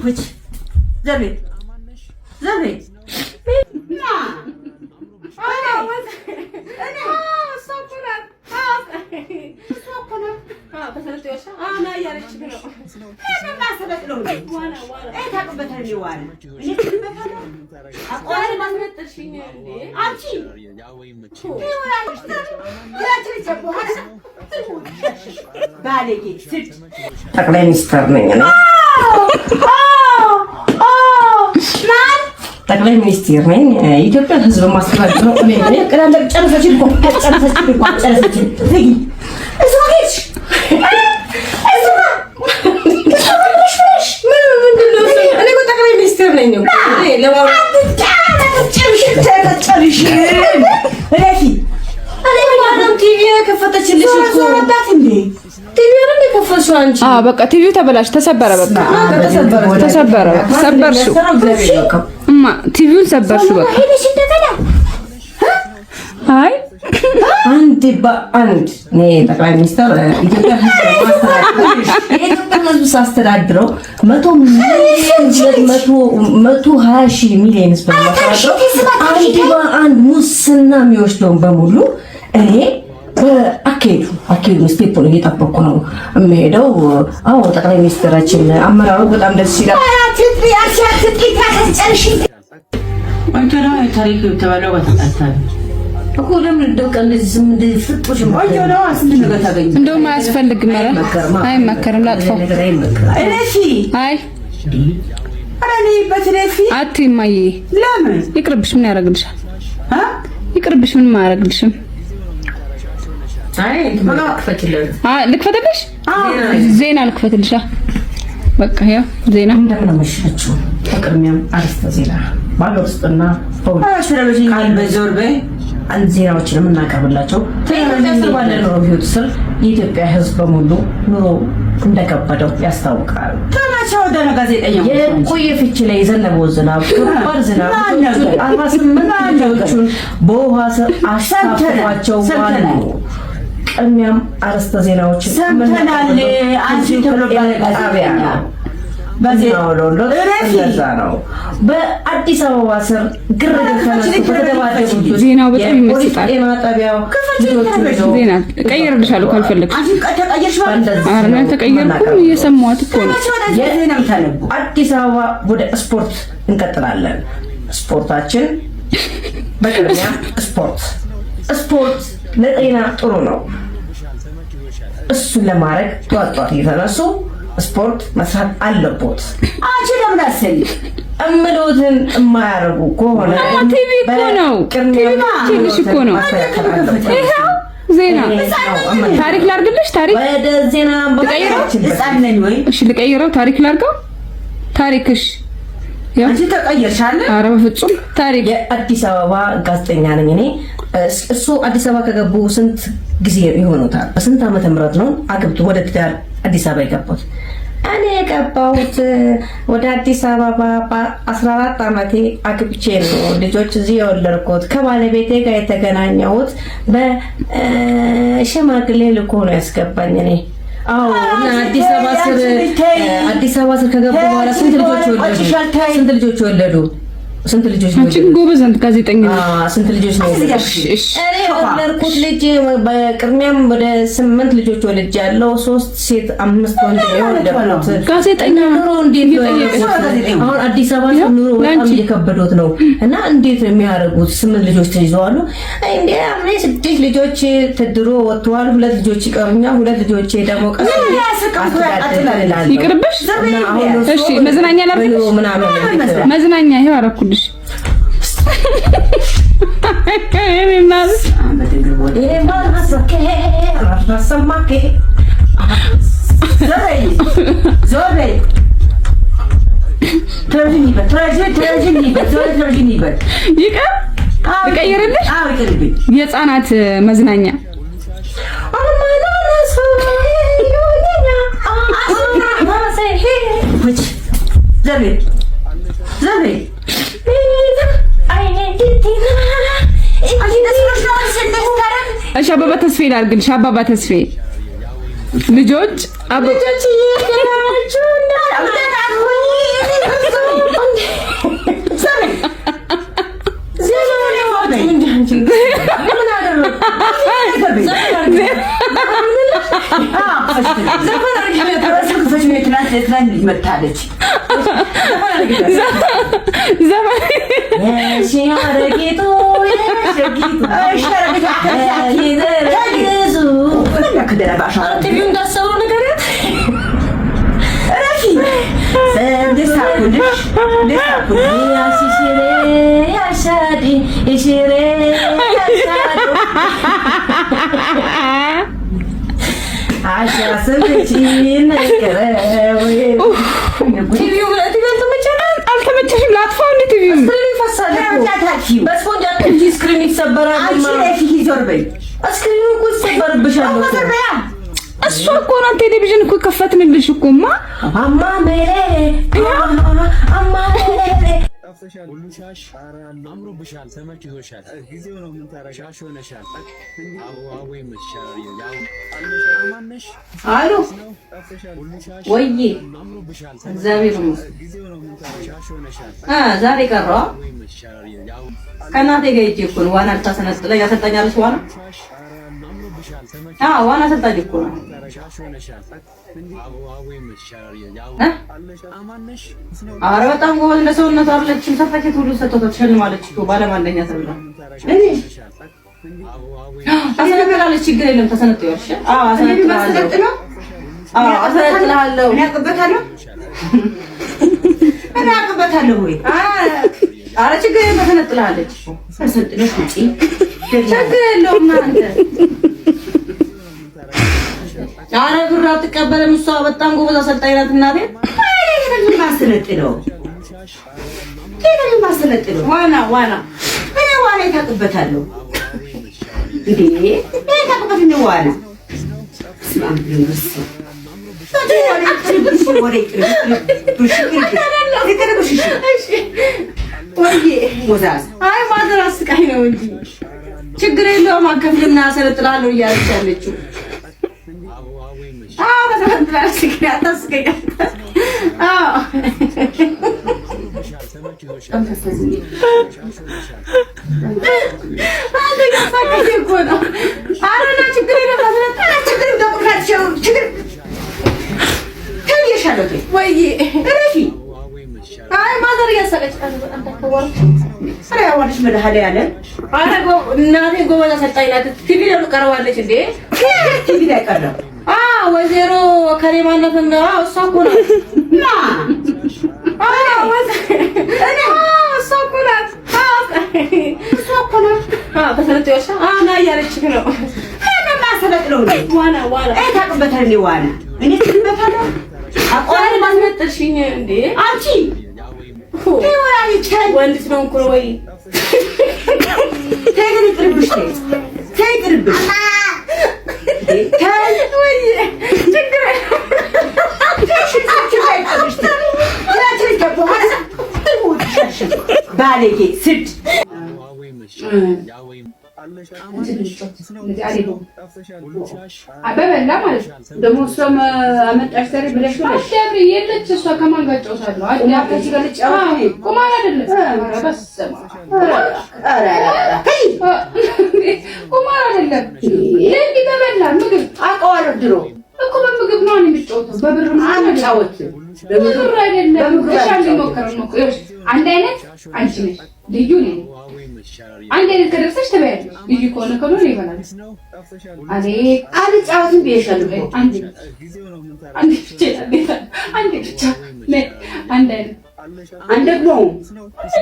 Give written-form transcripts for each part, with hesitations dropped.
زبي انا يا ريت انا ما سبت له وانا ايه تقبتها لي وانا ايه تقبتها ما سبتشيني عندي انتي بالكي ست ጠቅላይ ሚኒስትር ነኝ እኔ ጠቅላይ ሚኒስትር ነኝ የኢትዮጵያ ህዝብ ማስተዳደር እኔ ቀላል ጨርሰችኝ ዝጊ እዛች እኔ ጠቅላይ ሚኒስትር ነኝ በቃ ቲቪው ተበላሽ ተሰበረ በቃ ተሰበረ ሰበርሽው እማ ቲቪውን ሰበርሽው በቃ አይ አንድ በአንድ ጠቅላይ ሚኒስትር ኢትዮጵያ ህዝብ አስተዳድረው 120 ሚሊዮን ህዝብ አስተዳድረው አንድ በአንድ ሙስና የሚወስደውን በሙሉ እኔ አኬዱ ስቴፑን እየጠበቅኩ ነው የምሄደው። አዎ ጠቅላይ ሚኒስትራችን አመራሩ በጣም ደስ ይላል። አንተና ታሪክ ተባለው በተጣጣለ እኮ ለምን እንደው እንደዚህ ዝም እንደዚህ ፍጡሽ ነው አስንት ነገር ታገኝ እንደውም አያስፈልግም። አይመከርም ላጥፋው አይ አረኔ በትሬፊ አትይማዬ ለምን ይቅርብሽ ምን ያደርግልሻል ይቅርብሽ ምን ማያደርግልሽም አይ ልክፈትልሽ ዜና ልክፈትልሽ በቃ ያው ዜና እንደምን መሽናችሁ በቅድሚያም አርስተ ዜና ባለው ውስጥና ስለዚህ ቃል በዞር በይ አንድ ዜናዎችን እናቀርብላቸው ተያይዘው ባለው ቪዲዮ ስር የኢትዮጵያ ህዝብ በሙሉ ኑሮ እንደከበደው ያስታውቃል። ተማቻው ደና ጋዜጠኛው የቆየ ፍቺ ላይ የዘነበው ዝናብ ከባድ ዝናብ 48 ልጆቹን በውሃ አሳፍሯቸው ዋሉ። ቅድሚያም አርስተ ዜናዎች ሰምተናል። አንቺ ተብሎ ባለጋዜጣ በዜናው ነው በአዲስ አበባ ስር ግርግር ተነስቶ ዜናው በጣም ይመስጣል። ጤና ጣቢያው ዜና ቀይርልሻለሁ ካልፈለግሽ አረና ተቀየርኩ እየሰማሁት እኮ ነው። የዜናም ታነቡ አዲስ አበባ ወደ ስፖርት እንቀጥላለን። ስፖርታችን በቅድሚያ ስፖርት ለጤና ጥሩ ነው። እሱን ለማድረግ ጧጧት እየተነሱ ስፖርት መስራት አለቦት። አንቺ ለምን አሰኝ እምሎትን የማያረጉ ከሆነ ቲቪ እኮ ነው ቲቪ እኮ ነው። ይሄው ዜና ታሪክ ላርግልሽ ታሪክ ወደ ዜና በቃ ወይ እሺ ልቀይረው ታሪክ ላርገው ታሪክሽ አንቺ ተቀየርሻል። ኧረ በፍጹም ታሪክ የአዲስ አበባ ጋዜጠኛ ነኝ እኔ። እሱ አዲስ አበባ ከገቡ ስንት ጊዜ ይሆኑታል? በስንት ዓመተ ምህረት ነው አግብቶ ወደ ትዳር አዲስ አበባ የገቡት? እኔ የገባሁት ወደ አዲስ አበባ በ14 ዓመቴ አግብቼ ነው ልጆች እዚህ የወለድኩት። ከባለቤቴ ጋር የተገናኘሁት በሽማግሌ ልኮ ነው ያስገባኝ እኔ። አዎ እና አዲስ አበባ ስር ከገቡ በኋላ ስንት ልጆች ወለዱ? ስንት ልጆች ነው? አንቺ ጎበዝ አንተ ጋዜጠኛ ስንት ልጆች ነው? እኔ ወለድኩት ልጅ በቅድሚያም ወደ 8 ልጆች ወልጃለሁ። 3 ሴት 5 ወንድ ነው የወለድኩት። ጋዜጠኛ ኑሮ እንዴት ነው? አሁን አዲስ አበባ ኑሮ በጣም እየከበዶት ነው እና እንዴት ነው የሚያደርጉት? 8 ልጆች ተይዘዋል። እንዴ አሁን 6 ልጆች ተድሮ ወጥተዋል። 2 ልጆች ይቀሩኛል። 2 ልጆች ደግሞ ይቅርብሽ። እሺ መዝናኛ ላድርግሽ መዝናኛ ይሄው አደረኩልሽ። የህፃናት መዝናኛ እሺ አባባ ተስፋዬ ላድርግልሽ። አባባ ተስፋዬ ልጆች ትናንት መታለች ዘመን ሲያረጊቱ አልተመቸሽም? ላጥፋው እንዴ? ቲቪውን ስክሪን ይሰበራል። እሷ እኮ ናት ቴሌቪዥን እኮ ከፈትንልሽ እኮማ ሁሉ ሻሽ አምሮብሻል፣ ተመችቶሻል። ጊዜው ነው ምን ታረጋ ሻሽ ሆነሻል። አዎ ይመችሻል። አማነሽ አሎ ወይዬ አምሮብሻል፣ እግዚአብሔር ይመስገን። ጊዜው ነው ምን ታረጋ ሻሽ ሆነሻል። ዛሬ ቀረዋ ከእናቴ ጋር ሂጅ እኮ ነው። ዋና ልታሰነጥለኝ አሰልጣኛለች። ዋና ዋና አሰልጣኝ እኮ ነው። ኧረ በጣም ጎበዝ እንደ ሰውነቱ አይደለችም። ሰርተፊኬት ሁሉ ሰጥቷት ተሸልማለች እኮ ባለም አንደኛ ተብላ ታሰነጥላለች። ችግር የለም ተሰነጥያለሽ። አሰነጥላለሁ። እኔ አቅበታለሁ ወይ? ኧረ ችግር የለም ተሰነጥላለች። ተሰነጥለሽ ውጪ ችግር የለውም አንተ ኧረ ብር አትቀበልም እሷ በጣም ጎበዝ አሰልጣኝ ናት። እናቴ ማሰለጥነው ዋና እኔ ዋና የታውቅበታለሁ እንዴ የታውቅበት ነው ዋና አይ ማዘር አስቃኝ ነው እንጂ ችግር የለውም አከፍልና አሰለጥላለሁ እያለች ያለችው እናቴ ጎበዝ አሰልጣኝ ናት። ቲቪ ላይ ቀርባለች እንዴ? ቲቪ ላይ ቀርባ ወይዘሮ ከሌማነት ነው። እሷ እኮ ናት። እያለችህ ነው። ወንድ ስለሆንኩ ነው ወይ? ባለጌ ስድ አበበላ ማለት ደግሞ እሷም አመጣሽ ታሪ ብለሽ ነው አዳብሪ የለች እሷ ከማን ጋር ጫውታለሁ አዳብሪ ቁማር አይደለም ቁማር አይደለም ለእንዲ በበላ ምግብ አውቀዋለሁ ድሮ እኮ በምግብ ነው የሚጫወተው በብር ነው አንጫወት በብር አይደለም በሻል ሞከረው ነው አንድ አይነት አንቺ ነሽ ልዩ ነኝ አንድ አይነት ከደረሰሽ ተበያለሽ ልዩ ከሆነ ከሆነ ይበላል አሬ አልጫወትም ቢያሻል አንድ ብቻ አንድ ነው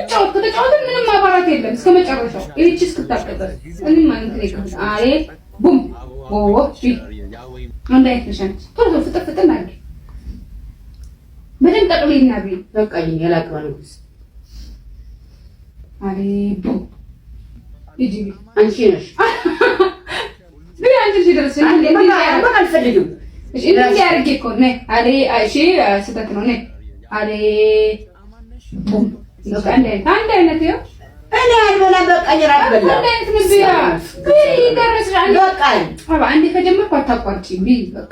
ጫወት ከተጫወት ምንም ማባራት የለም እስከ መጨረሻው እቺ እስክታቀበል ምንም ማለት ነው አሬ ቡም አንድ አይነት ነሽ ቶሎ ፍጥጥ ማለት በደንብ ጠቅልይና ቢ በቃኝ ያላቀባሉስ አሬ ቡ ይጂ አንቺ ነሽ አንቺ ሲደርስ አንዴ በቃ አልፈልግም እሺ እንዴ አርጌ እኮ ነይ አሬ እሺ ስህተት ነው ነይ አሬ ቡ በቃ አንድ አይነት ነው እኔ አልበላም በቃ ይራቅ በላ አንድ አይነት ነው ቢያ ይደርስ በቃ አባ አንዴ ከጀመርኩ አታቋርጪ ቢ በቃ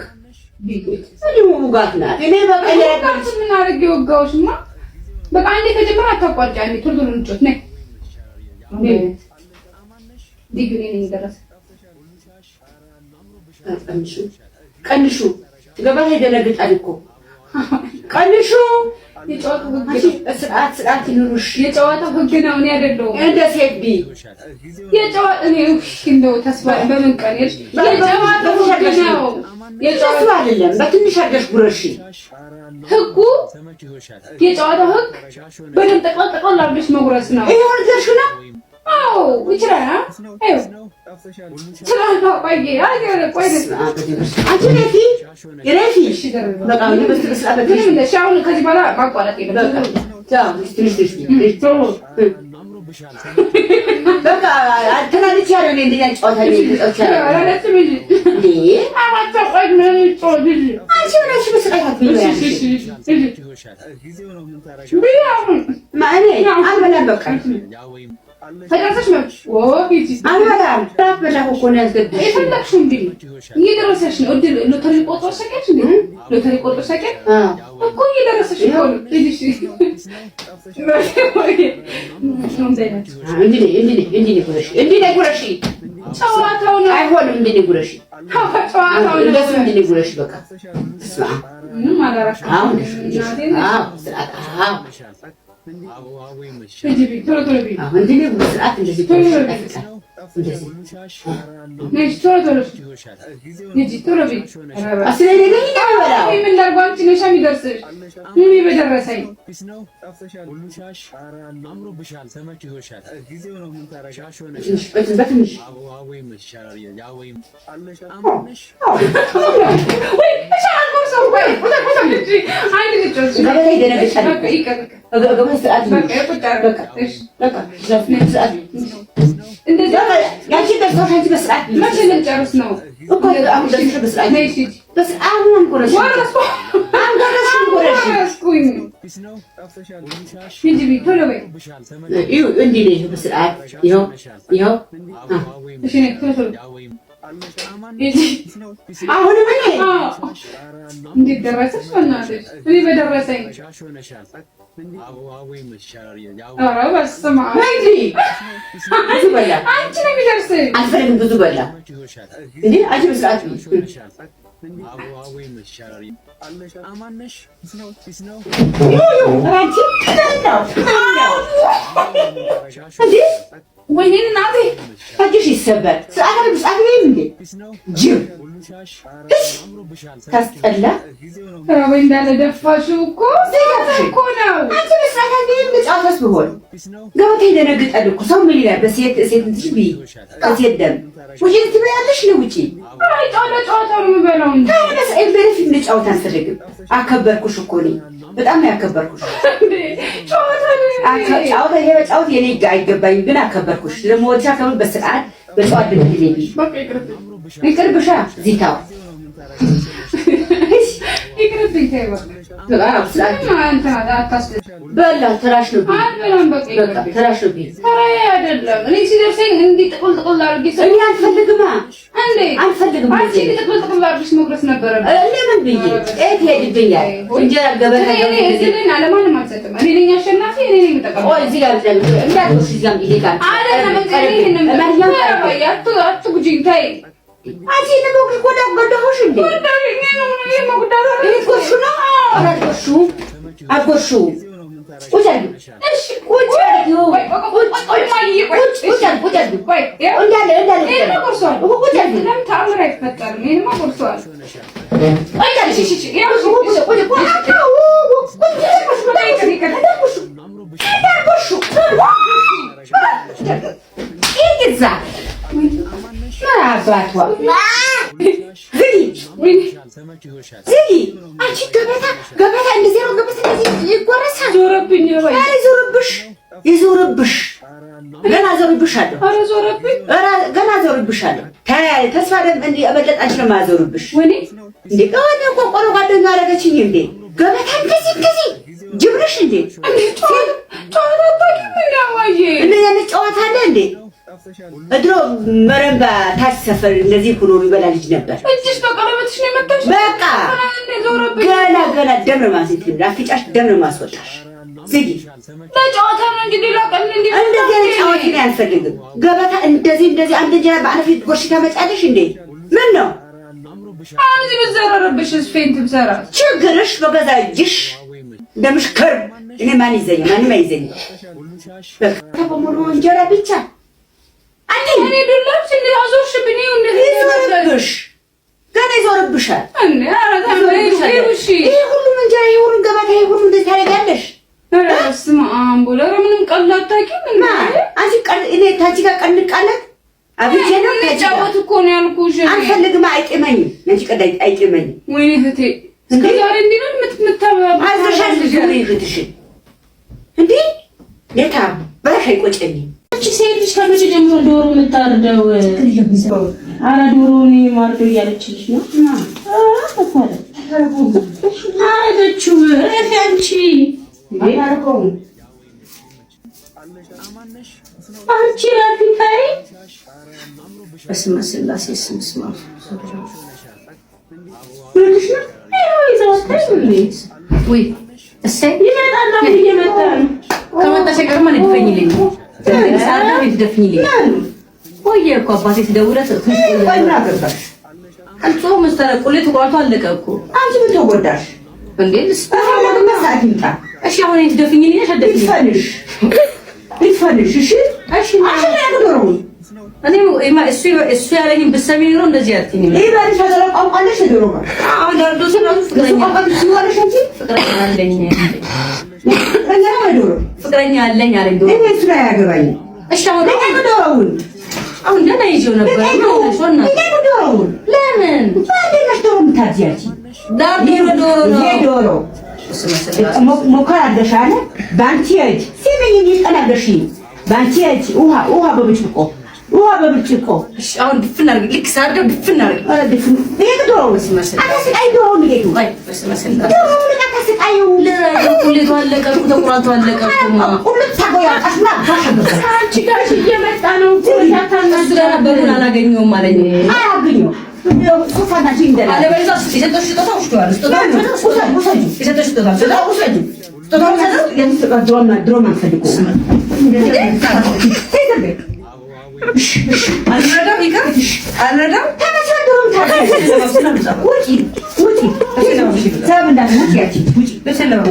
እኔ በቃ ምን አድርጌ ወጋሁሽማ በቃ አንዴ ከጀመረ አታቋርጪ አንዴ ቶሎ እንጮት ነይ ዲግሪ ነኝ ደረሰ ቀንሹ ገበያ ይደነግጣል እኮ ቀንሹ ስርዓት ይኑርሽ። የጨዋታው ህግ ነው። እኔ አይደለሁም እንደ ሴት ቢ እኔ እንደው ተስፋ በምን ቀን የጨዋታው ህግ ነው። የጨዋታው አይደለም። በትንሽ አድርገሽ ጉረሺ። ህጉ የጨዋታው ህግ በደንብ ጠቅላላ አድርገሽ መጉረስ ነው። ይሄ ወርደሽ ነው። አዎ ይችላል። አዎ ትላንት ቆይ ቆይ አንቺ ነፊ የረፊ በቃ ነው በስለስላበት ምን ለሻውን ከዚህ በኋላ ማቋረጥ የለም። በቃ አልተናለች ያለው እኔ እንደኛ ጨዋታ ነው ይጣቻለሁ። አንቺ ወራሽ በስቃይት ማኔ አልበላም በቃ ተደረሰሽ ነው ወቢቲ አልበላም ታበላሁ እኮ ነው ያስገድሽ የፈለግሽው እንዴ እየደረሰሽ ነው እድል ሎተሪ ቆርጦ ሰቀች እንዴ ሎተሪ ቆርጦ ሰቀች እኮ እየደረሰሽ ነው ልጅሽ እንዴ ጉረሽ ጨዋታው ነው አይሆንም እንዴ ጉረሽ ጨዋታው ነው እንደሱ እንዴ ጉረሽ በቃ ማዳራሽ አሁን አሁን ምን እንዴት ደረሰሽ? በእናትሽ እኔ በደረሰኝ ኧረ በስመ አብ ብዙ በላ አንቺ ነው የሚደርስሽ። አልፈልግም ብዙ በላ እንዴ አንቺ በስርዓት ወይኔ እናቴ እጅሽ ይሰበር። ሰዓት ነው እንዴ ጅብ ታስጠላ። ወይ እንዳለ ደፋሽው እኮ እኮ ነው። አንቺ በስርዓት አንዴም ጫፈስ ብሆን ገበታ ይደነግጣል እኮ ሰው ምን ይላል? በሴት እንትሽ ቢ ከሴት ደም ውጪ ትበያለሽ ነው ውጪ። አይ ጨዋታው ነው የምበላው እንዴ ታውነስ ኤቨሪፍ እንጫወት አንፈልግም። አከበርኩሽ እኮ ነው በጣም ያከበርኩሽ። ጨዋታ የኔ አይገባኝም ግን አከበርኩሽ። ለሞቻ ከምን በስርዓት በጨዋታ ድግዴ ይቅርብሻ ዚታው ይቅርብኝ ተይው በላ ትራሽ ነው በቃ ትራሽ ነው ተራዬ አይደለም። እኔ ሲደርሰኝ እንዲህ ጥቁል አድርጌ እኔ አልፈልግማ እንዴ አልፈልግም። አንቺ ጥቁል አድርገሽ መጉረስ ነበረ። ለምን ብዬ እት ሄድብኛል እንጀራ ገበታ እኔ ለማንም አልሰጥም። እኔ ነኝ አሸናፊ። እኔ ነኝ የምጠቀመው። ቆይ እዚህ ጋር እንዳትወስጂ እዚያም ይሄዳል አትጉጂኝ ተይ። አንቺ ለሞክሽ ቆዳ ጎዳሁሽ እንዴ አጎሹ ቁጭ እሺ ቁጭ ዝጊ አንቺ ገበታ እንደዚህ ነው። ገበታ እንደዚህ ይጎረሳል። ዞረብኝ ነው ይዞርብሽ ገና ዞርብሻለሁ። ኧረ ዞረብኝ ገና ዞርብሻለሁ። ተስፋ ደም እንደ አበለጣች ነው ማዞርብሽ። ወኔ እንዴ ከሆነ ቆቆሮ ጓደኛ አደረገችኝ እንዴ ገበታ እንደዚህ ጅብርሽ እንዴ ጨዋታ አለ እንዴ? ድሮ መረባ ታች ሰፈር እንደዚህ ሆኖ የሚበላ ልጅ ነበር። እጅሽ በቀለበትሽ ነው የመጣሽ። በቃ ገና ደም ነው ማስወጣሽ፣ አፍጫሽ ደም ነው ማስወጣሽ። ዝጊ ለጨዋታ ነው እንጂ ሌላ ቀን እንደዚህ ጨዋታ ነው አልፈልግም። ገበታ እንደዚህ አንድ እንጀራ በአንድ ፊት ጎርሽ ታመጫለሽ እንዴ? ምን ነው አንዚ በዘራረብሽ ስፌንት ብዘራ ችግርሽ በገዛ እጅሽ እንደምሽከር እኔ ማን ይዘኛል? ማንም አይዘኝም። በቃ በሙሉ እንጀራ ብቻ አንዴ እኔ ዱላች እንደ አዞርሽብኝ ይዞርብሽ ገና ይዞርብሻል። እንዴ አራታም ይውሽ ይሄ ሁሉ እንጀራ ይሄ ሁሉ ገበታ ይሄ ሁሉ እንደዚህ ታደርጋለሽ? አስማ አምቦላ ምንም ቀላል ታውቂም እንዴ? አንቺ ቀል እኔ ታቺ ጋር ቀንቃለት አብቼ ነው ተጫወት እኮ ነው ያልኩሽ። አልፈልግም፣ አይጥመኝም። አንቺ ቀዳይ አይጥመኝም። ወይኔ እህቴ እስከዛሬ እንዲህ ነው የምትመታበው። አዘሻል ልጅ ነው ይልትሽ እንዴ ለታ በረሽ አይቆጨኝም። አንቺ ሴት ልጅ ከመቼ ጀምሮ ዶሮ የምታርደው? አረ ዶሮ ነው ማርዶ እያለችልሽ ነው። አረደችው አንቺ አያረከው አንቺ ራፊታይ በስመ ስላሴ ስም ስማ ወይ እሰይ ይመጣል ነው እየመጣል ከመጣሽ ቀርማ ልትፈኝልኝ ሳራ ልትደፍኝልኝ ወይ እኮ አባቴ ሲደውለት ወይና ገባሽ አንጾ መስተረቁልት ቋቷ አለቀ እኮ አንቺ ምን ተጎዳሽ እንዴ? ለምን መሳት ይምጣ? እሺ አሁን ልትደፍኝልኝ አሸደፍኝ ልትፈልሽ እሺ እሺ አሁን ያደረው እኔ እሱ ያለኝን ብትሰሚ ኖሮ እንደዚህ አትይኝም። ይሄ ባልሽ አቋቋለሽ ዶሮ ጋር አሁን ዳርዶ ስለሆነ ፍቅረኛ አለኝ አለኝ ዶሮ እኔ እሱ ላይ ያገባኝ። እሺ አሁን ዶሮውን አሁን ደህና ይዤው ነበር ዶሮውን ለምን ባንዴሽ ዶሮ ምታዚያች ዳርዶ ዶሮ ነው ይሄ ዶሮ ሞከራ አደሻለ ባንቺ እጅ ሲመኝ ይቀናደሽ ባንቺ እጅ ውሃ በብርጭቆ እሺ አሁን ድፍን አድርጊ ልክ ሳርደው ድፍን አድርጊ ድፍን ይሄ ዶሮ መስመሰል አይ ዶሮ እንዴት ነው አይ መስመሰል ዶሮ ለካስቃዩ ሁሌቱ አለቀ ተቆራርጦ አለቀ ሁሉ ታጎያ አስማ ባሸገ አንቺ ጋር እየመጣ ነው ታታናዝራ በምን አላገኘውም አለኝ አያገኘው ሶፋና ጂንደላ አለበለዚያ የሰጠሽ ስጦታ ወስደዋል የሰጠሽ ስጦታ ድሮማ ፈልጎ አልረዳም ይቀርሽ አልረዳም ተመሳደሩም ውጪ ሰብና ውጪ ውጪ በሰላም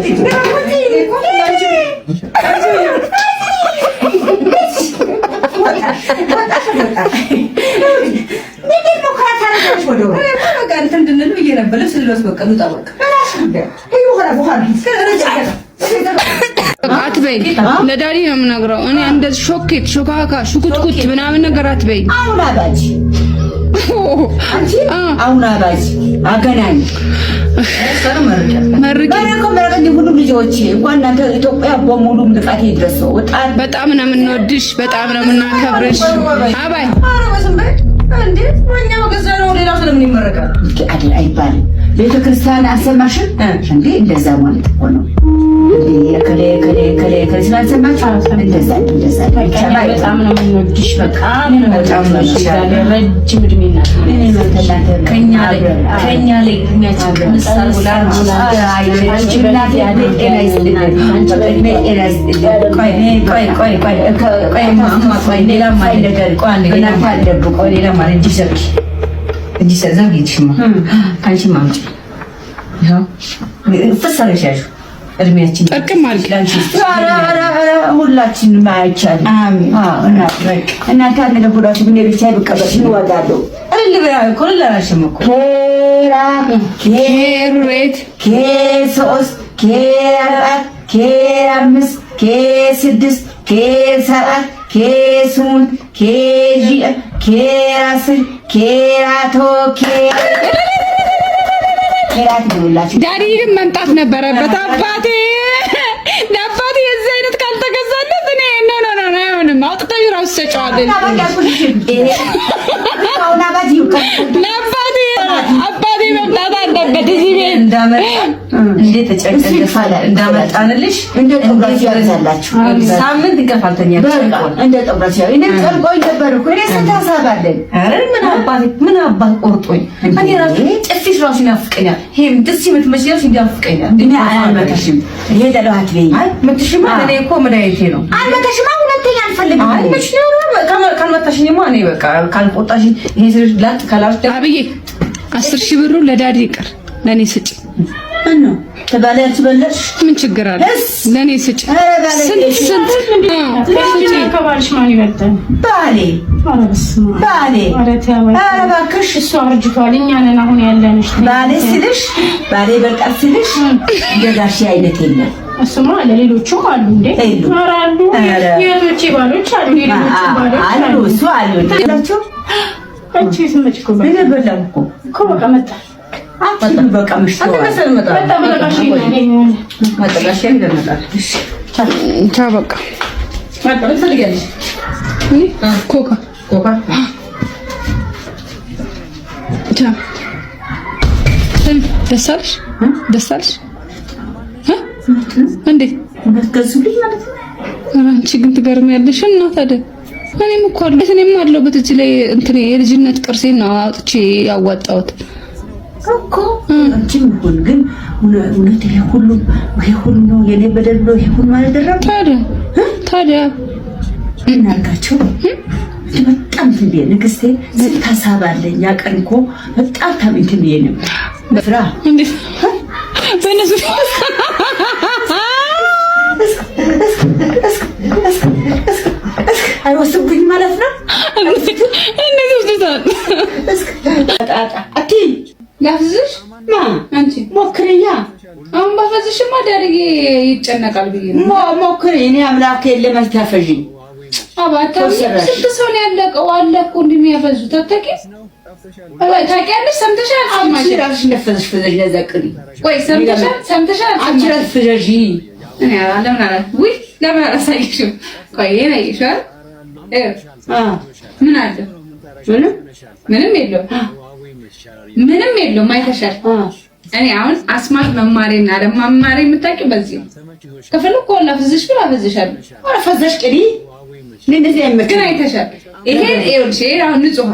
አትበይ ለዳዲ ነው የምነግረው። እኔ እንደዚህ ሾኬት ሾካካ ሹኩትኩት ምናምን ነገር አትበይ። አሁን አባጅ አንቺ አሁን አባጅ አገናኝ መርቀኝ ሁሉ ልጆች እንኳን እናንተ ኢትዮጵያ በሙሉ ምልቃቴ ይድረሰው። በጣም ነው የምንወድሽ፣ በጣም ነው የምናከብርሽ። አባይ እንዴ ወኛ ወገዛ ነው ሌላው ስለምን ይመረቃል? አይደል አይባልም። ቤተክርስቲያን አሰማሽን እንዴ እንደዛ ማለት እኮ ነው። ከሌ ስላልሰማችሁ እንደዛ በጣም ነው የምንወድሽ። በጣም ነው ረጅም እድሜና ከኛ ላይ እድሜያችን ጥቅም ማለት ሁላችንም አይቻልም። አሜን። እናንተ አለሁላችሁ ምን ብቻ ይበቀበሽ ነው ዋጋለው ኬሩቤት ኬ3 ኬ4 ኬ5 ኬ6 ኬ7 ኬ8 ኬ10 ኬራቶ ኬራት ይሉላችሁ። ዳዲ ግን መምጣት ነበረበት። አባቴ ለአባቴ የዚህ አይነት ካልተገዛለት እኔ ኖ አይሆንም። አውጥተሽ ራሱ ሰጫዋለሽ። አባቴ መምጣት አለበት እዚህ ቤት እንዳመጣ እንዴት ተጨቀቀፋለ እንዳመጣንልሽ እንደ ጠብራሽ ያዛላችሁ ሳምንት ይገፋልተኛ እንደ ጠብራሽ ያው እኔ ጠርቆኝ ነበር እኮ እኔ ስታሳባለኝ አረ ምን አባት ቆርጦኝ እኔ ራሱ ጥፊሽ ራሱ ይናፍቀኛል። ይሄም ደስ የምትመስያለሽ እንዲያፍቀኛል። እኔ አልመታሽም። ይሄ ደላዋት በይ አይ መትሽማ እኔ እኮ መድኃኒቴ ነው። አልመታሽማ ሁለተኛ አልፈልግም። አይ መች ነው ካልመታሽኝማ እኔ በቃ ካልቆጣሽ ይሄ ስልሽ ላጥ ካላሽ አብዬ 10,000 ብሩ ለዳዲ ይቀር ለኔ ስጭ። አኖ ተባለ ያስበለሽ ምን ችግር አለ? ለኔ ስጭ። ስንት ከባልሽ ማን ይበልጣል? ባሌ ባሌ ኧረ እባክሽ እሱ አርጅቷል። እኛ ነን አሁን ያለንሽ። ባሌ ስልሽ ባሌ ይበልጣል ስልሽ እንደጋሽ አይነት የለም። እሱማ ለሌሎቹም አሉ እንዴ? ኧረ አሉ። የቶቼ ባሎች አሉ፣ የሌሎቹ ባሎች አሉ። እሱ አሉ ታላችሁ አንቺ ስመጭ እኮ በለበለም እኮ በቃ መጣ አጥቶ በቃ ምሽቶ መጣ መጣሽ እንደመጣ ቻው በቃ መጣ ትፈልጊያለሽ? ኮካ ቻው ደስ አለሽ እንዴ? ገዝልኝ ማለት ነው። አንቺ ግን ትገርሚያለሽ። እና ታዲያ እኔም አለሁበት እዚህ ላይ እንትን የልጅነት ቅርሴን ነው አውጥቼ ያዋጣሁት እኮ አንቺም ሁሉ ግን እውነት ይሄ ሁሉ ነው የኔ በደል ነው ይሄ ሁሉ ማለት ደረብ ታዲያ እናርጋቸው በጣም እንዴ ንግስቴ ስታሳባለኝ ያቀንኮ በጣም ታምንት ነው በፍራ እንዴ በነሱ አይወስብኝ ማለት ነው። አቲ ላፍዝሽ አንቺ ሞክሪኛ። አሁን ባፈዝሽማ ዳርዬ ይጨነቃል ብዬ ነው። ሞክሪ። እኔ አምላክ የለም ታፈዥኝ። አባታ ስንት ሰው ነው ያለቀው? አለ እኮ እንደሚያፈዙት ታውቂያለሽ? ሰምተሻል? አንቺ ራስሽ ነፈዝሽ ፈዘሽ ለዘቅሪ ወይ ሰምተሻል? አንቺ ራስሽ ፈዘሽ እኔ ለምን አላት? ውይ ለምን አላሳይሽም? ቆይ ነይሽ ምን አለ? ምንም የለውም። አይተሻል? እኔ አሁን አስማት መማሬና ለማማሬ የምታውቂው በዚህ ነው። ከፈለኩ ላፍዝሽ ብላ አፈዝሻለሁ። ኧረ ፈዘሽ ቅዲ እንደዚህ አይመጣም። ግን አይተሻል? ይሄን ይኸውልሽ፣ አሁን ንጹህ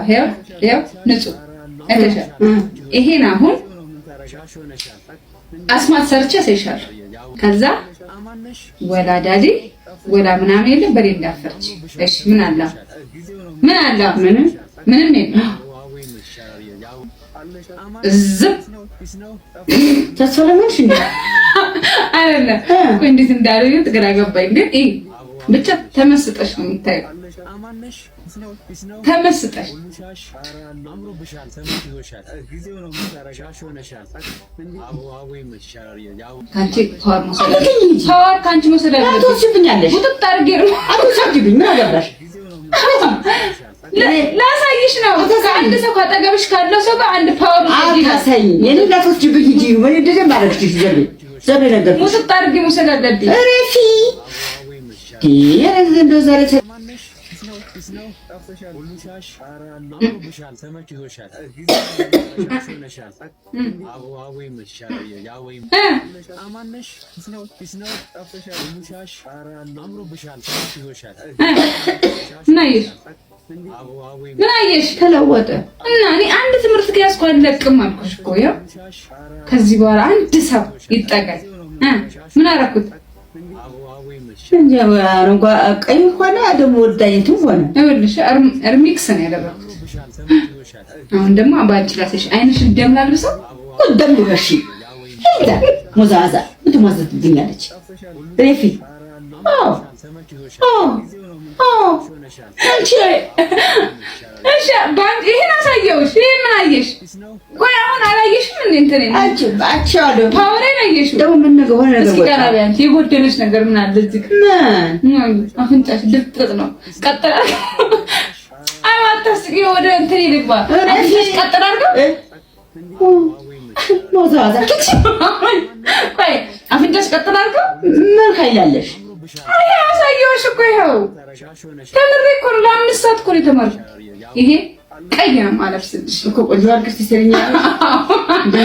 ንጹህ አይተሻል? ይሄን አሁን አስማት ሰርቼ አሳይሻለሁ። ከዛ ወላ ዳዲ ወላ ምናምን የለ በሌላ ፈርች። እሺ ምን አለ? ምንም የለም። ዝም ተሰለመሽ እንዴ? አይደለም እኮ እንዴት እንዳለው ትግራ ገባኝ። ግን ብቻ ተመስጠሽ ነው የምታየው። ተመስጠሽ ካንቺ መውሰድ አትወስጂብኛለሽ። ውጥጥ አድርጌ ነው አትወስጂብኝ። ምን አገባሽ? ላሳይሽ ነው። አንድ ሰው ካጠገብሽ ካለው ሰው ጋር አንድ ፓወር አታሳይኝ። የኔ ላትወስጂብኝ እንጂ ምን እንደዚህ ማረግሽ ዘቤ ነገር ውጥጥ አድርጌ መውሰድ አለብኝ። ረፊ እንደው ዛሬ ምን አየሽ? ተለወጠ እና እኔ አንድ ትምህርት ከያዝኩ አልለቅም አልኩሽ እኮ። ያው ከዚህ በኋላ አንድ ሰው ይጠጋል። ምን አደረኩት? እንጃ አረንጓ ቀይ ሆነ ደግሞ ወዳየቱ ሆነ። ይኸውልሽ እርሚክስ ነው ያደረኩት። አሁን ደግሞ አባንቺ ራስሽ አይንሽ ደም ላልብሰው ደም ልበሽ ሄዳ ሞዛዛ ምትሞዘት ትኛለች ረፊ እሺ ባንቺ ይሄን አሳየውሽ። ይሄን ምን አየሽ? ቆይ አሁን አላየሽም እንዴ? እንትን አቻዶ ፓወሬን አየሽ? ደግሞ ምን ነገር ሆነ ነገር እስኪ ቀራቢ አንቺ የጎደለሽ ነገር ምን አለ እዚህ? ምን አፍንጫሽ ድፍጥጥ ነው። ቀጥላ አይዋጣስ ወደ እንትን ይልባ አፍንጫሽ ቀጥላ አድርገው ሞዛዛ ቆይ አፍንጫሽ ቀጥላ አድርገው ምን ካይላለሽ? አይ አሳየውሽ እኮ ይኸው ተምሬ እኮ ነው። ለአምስት ሰዓት እኮ ነው የተማርኩት። ይሄ ቀይ ነው ማለት ስልሽ እኮ ቆንጆ አድርገሽ ትሰሪኛለሽ።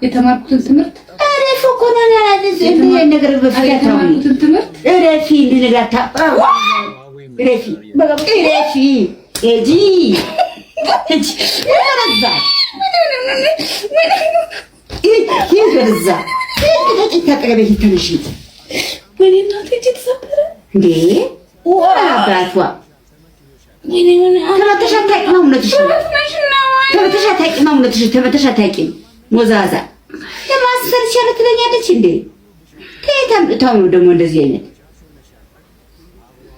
የተማርኩትን ትምህርት አሪፍ እኮ ነው ያለዚህ ነገር በፍያታው ትምህርት እረፊ እንድንጋታ እረፊ እረፊ እጂ ይረዛ ይረዛ ተቀበይ ትንሽ ወይኔ እናቴ እጅ ተሰበረ እንዴ ወራባቷ ወይኔ ተመተሻታቂ ነው ተመተሻታቂ ሞዛዛ ለማስተር ሸርት ለኛለች እንዴ ከየታም ነው ደግሞ እንደዚህ አይነት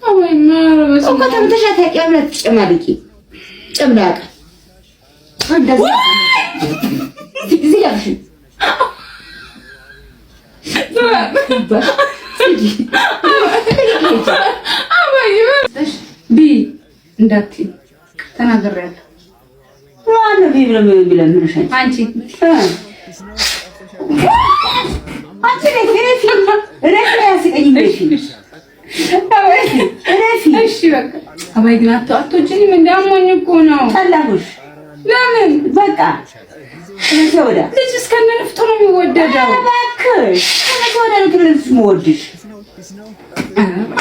አወይ ማረበስ እኮ ተመተሻታቂ አብላት ጨማልቂ ጨምላቃ እንደዚህ እዚህ ያልሽ ቢ እንዳትዪ ተናግሬያለሁ። ማን ነው ቢብለም ቢለምንሽ አንቺ እሺ በቃ አባይ ግን አትወጂኝም? እንዳሞኝ እኮ ነው። ጠላሁሽ። ለምን በቃ ወዳ ልጅ እስከነ ንፍጡ ነው የሚወደደው። እባክሽ ወዳ ልጅ የምወድሽ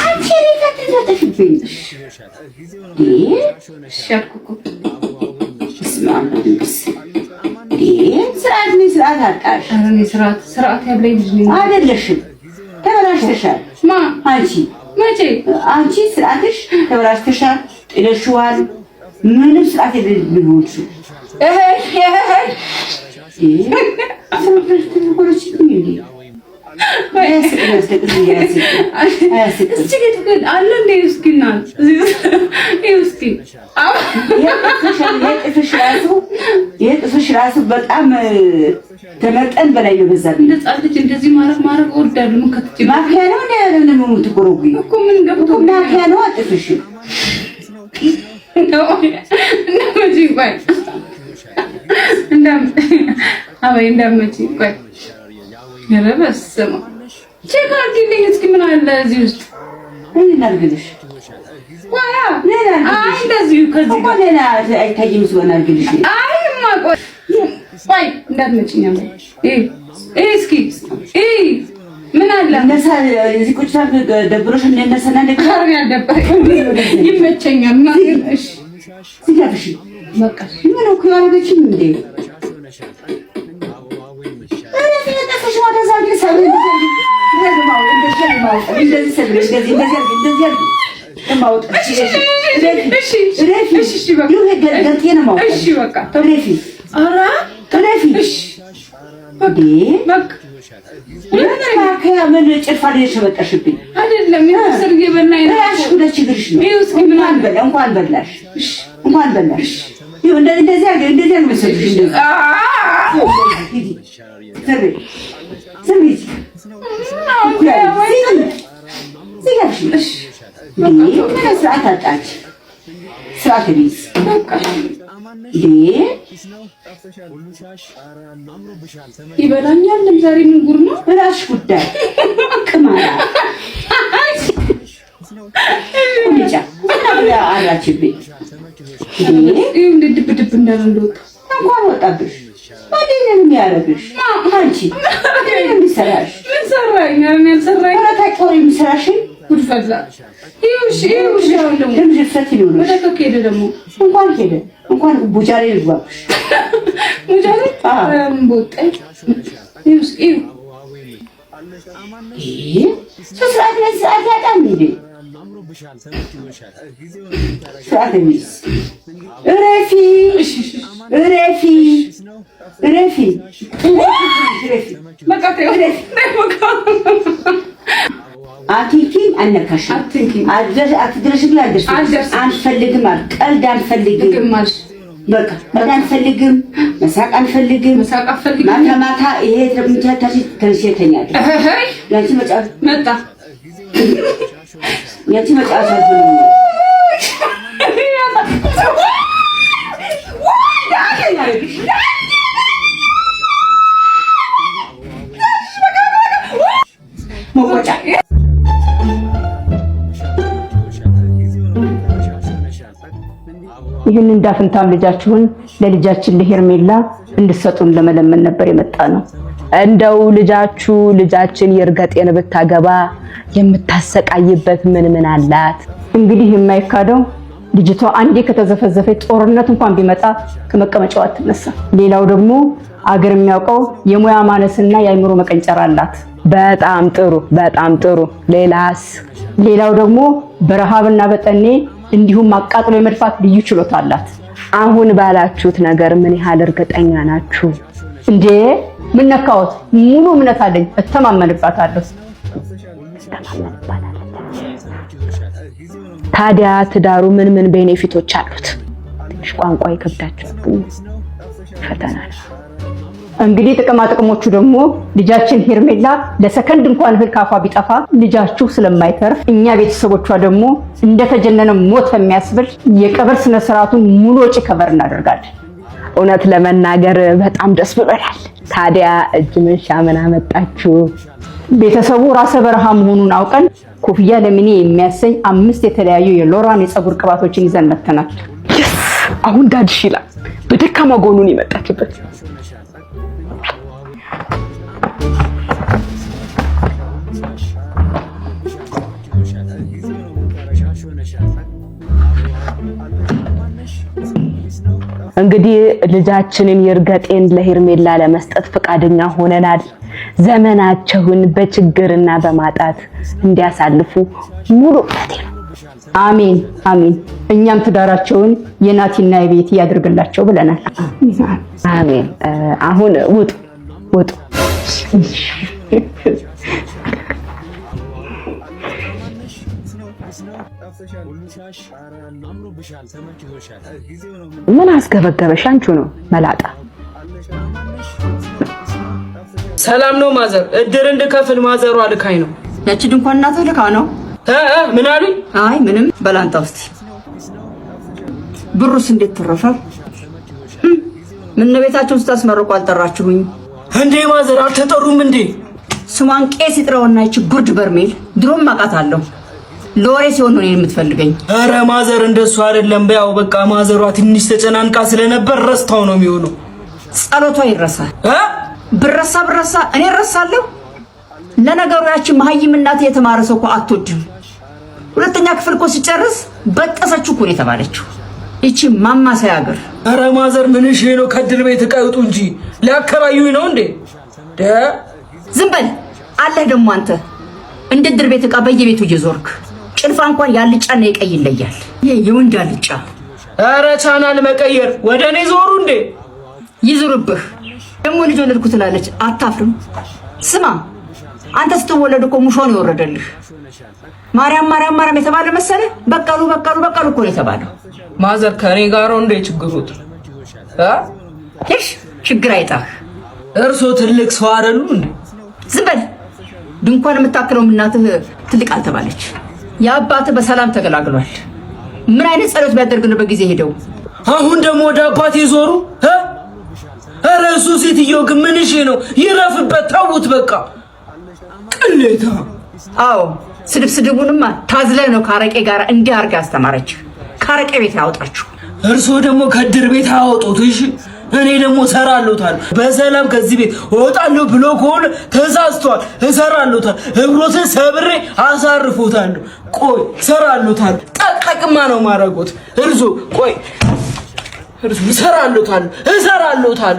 አንቺ ከተዘጠሽብኝ ስርዓት አጣሽ። ስርዓት ያለኝ ልጅ ነኝ አይደለሽም። ተበላሽተሻል። አንቺ መቼ አንቺ ስርዓትሽ ተበላሽተሻል። ጥለሽዋል። ምንም ስርዓት የለሽም። የጥፍሽ ራሱ በጣም ከመጠን በላይ ነው በዛብኝ። እንደዚህ ማረግ እወዳለሁ። ማፊያ ነው እኮ ምን ገብቶ ማፊያ ነው አጥፍሽ እንዳመጪ ቆይ ኧረ በስመ አብ ቼክ አድርጊልኝ እስኪ ምን አለ እዚህ ውስጥ ምን እናድርግልሽ? እንደዚሁ ከዚህ እኮ ሌላ አይታይም። ሲሆን አድርግልሽ። ቆይ እንዳትመጪኝ እስኪ ምን አለ እነሳ እዚህ ቁጭ ደብሮሽ እንደነሰና ይመቸኛል። እሺ ሲጋብሽ በቃ ምን እኮ ያደረገችኝ እንዴ? ይበላኛል። ዛሬ ምን ጉር ነው? እራስሽ ጉዳይ ቅማላ አራችብኝ ድብድብ እንዳልወጣ እንኳን ወጣብሽ። ማንንም የሚያረግሽ አንቺ የሚሰራሽ ምን ሰራኝ? ያልሰራኝ ታቆሪ የሚሰራሽ ጉድ ፈላ። ይውሽ ለምሽፈት ይሉን ሄደ ደግሞ እንኳን ሄደ እንኳን ቡጃሬ ይግባብሽ ቡጃሬ ቦጣይ ይውስ ስርዓት ለስርዓት ያጣም እንዴ ስርዓትስ እረፊ እረፊ እረፊ አትንኪኝ አልነካሽም። አትድረሽም። አንፈልግም። ቀልድ አንፈልግም። በቃ ቀልድ አንፈልግም። መሳቅ አንፈልግም። ማታ ማታ ይሄ ተነሽ ተኛለሽ። ያንቺ መጫወት መጣ። ያንቺ መጫወት ይህን እንዳፍንታም ልጃችሁን ለልጃችን ለሄርሜላ እንድትሰጡን ለመለመን ነበር የመጣ ነው። እንደው ልጃችን ይርገጤን ብታገባ የምታሰቃይበት ምን አላት? እንግዲህ የማይካደው ልጅቷ አንዴ ከተዘፈዘፈች ጦርነት እንኳን ቢመጣ ከመቀመጫው አትነሳ። ሌላው ደግሞ አገር የሚያውቀው የሙያ ማነስና የአይምሮ መቀንጨር አላት። በጣም ጥሩ። ሌላው ደግሞ በረሃብና በጠኔ እንዲሁም አቃጥሎ የመድፋት ልዩ ችሎታ አላት። አሁን ባላችሁት ነገር ምን ያህል እርግጠኛ ናችሁ? እንዴ ምን ነካዎት? ሙሉ እምነት አለኝ፣ እተማመንባታለሁ። ታዲያ ትዳሩ ምን ቤኔፊቶች አሉት? ትንሽ ቋንቋ ይከብዳችኋል፣ ፈተና ነው። እንግዲህ ጥቅሞቹ ደግሞ ልጃችን ሄርሜላ ለሰከንድ እንኳን እህል ካፏ ቢጠፋ ልጃችሁ ስለማይተርፍ እኛ ቤተሰቦቿ ደግሞ እንደተጀነነ ሞት የሚያስብል የቀብር ስነ ስርዓቱን ሙሉ ወጪ ከበር እናደርጋለን። እውነት ለመናገር በጣም ደስ ብሎናል። ታዲያ እጅ መንሻ ምን አመጣችሁ? ቤተሰቡ ራሰ በረሃ መሆኑን አውቀን ኮፍያ ለሚኒ የሚያሰኝ 5 የተለያዩ የሎራን የፀጉር ቅባቶችን ይዘን መተናል። አሁን ዳድሽ ይላል በደካማ ጎኑን ይመጣችበት። እንግዲህ ልጃችንን ይርገጤን ለሄርሜላ ለመስጠት ፈቃደኛ ሆነናል። ዘመናቸውን በችግርና በማጣት እንዲያሳልፉ ሙሉ እምነቴ ነው። አሜን። እኛም ትዳራቸውን የናቲና የቤቲ ያድርግላቸው ብለናል። አሜን። አሁን ውጡ። ምን አስገበገበሽ? አንቺ ነው መላጣ። ሰላም ነው ማዘር? እድር እንድከፍል ማዘሯ ልካኝ ነው። ያቺ ድንኳን እናት ልካ ነው። ምን አሉኝ? አይ ምንም። በላንታ ውስጥ ብሩስ እንዴት ተረፈ? ምን ቤታችሁን ስታስመርቁ አልጠራችሁኝ እንዴ? ማዘር አልተጠሩም እንዴ? ስሟን ቄስ ይጥራውና ይቺ ጉርድ በርሜል ድሮም አውቃታለሁ። ለወሬ ሲሆን ነው የምትፈልገኝ። አረ ማዘር እንደሱ አይደለም። ያው በቃ ማዘሯ ትንሽ ተጨናንቃ ስለነበር ረስታው ነው የሚሆነው። ጸሎቷ ይረሳል። ብረሳ እኔ ረሳለሁ። ለነገሩ ያቺ መሀይም እናት የተማረ ሰው እኮ አትወድም። 2ኛ ክፍል እኮ ሲጨርስ በጠሰችው እኮ ነው የተባለችው። ይቺ ማማሳያ ሀገር። አረ ማዘር ምንሽ ነው? ከድር ቤት ቀይጡ እንጂ ሊያከራዩኝ ነው እንዴ? ዝም በል አለህ ደግሞ አንተ እንደ ድር ቤት ዕቃ በየቤቱ እየዞርክ ጭልፋ እንኳን ያልጫና የቀይ ይለያል። ይሄ የወንድ አልጫ። አረ ቻናል መቀየር ወደ እኔ ዞሩ እንዴ? ይዙርብህ። ደግሞ ልጅ ወለድኩ ትላለች፣ አታፍርም? ስማ አንተ ስትወለድ እኮ ሙሾ ነው የወረደልህ። ማርያም የተባለ መሰለ? በቀሉ እኮ ነው የተባለው። ማዘር ከኔ ጋር ነው እንዴ ችግሩት? ችግር አይጣህ። እርሶ ትልቅ ሰው አይደሉ እንዴ? ዝም በል። ድንኳን የምታክለው እናትህ ትልቅ አልተባለች። የአባትህ በሰላም ተገላግሏል። ምን አይነት ጸሎት ቢያደርግ ነው በጊዜ ሄደው? አሁን ደግሞ ወደ አባቴ ዞሩ። ኧረ እሱ ሴትዮ ግን ምንሽ ነው? ይረፍበት፣ ተውት በቃ። ቅሌታ። አዎ ስድቡንማ ታዝለህ ነው ካረቄ ጋር እንዲህ አድርጋ ያስተማረች። ካረቄ ቤት ያወጣችሁ። እርሶ ደግሞ ከድር ቤት አወጡት። እሺ እኔ ደግሞ እሰራለሁታል። በሰላም ከዚህ ቤት እወጣለሁ ብሎ ከሆነ ተሳስቷል። እሰራለሁታል። እግሮትን ሰብሬ አሳርፎታለሁ። ቆይ እሰራለሁታል። ጠቅጠቅማ ነው ማረጎት። እርሶ ቆይ እርሶ እሰራለሁታል።